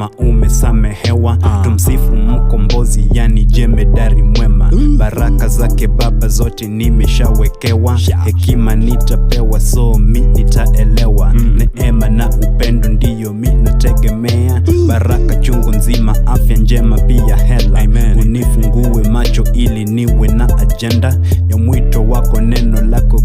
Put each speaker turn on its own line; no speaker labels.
sema umesamehewa. Tumsifu mkombozi, yani jemedari mwema. Baraka zake Baba zote nimeshawekewa. Hekima nitapewa, so mi nitaelewa. Neema na upendo ndiyo mi nategemea. Baraka chungu nzima, afya njema pia hela. Unifungue macho ili niwe na agenda ya mwito wako, neno lako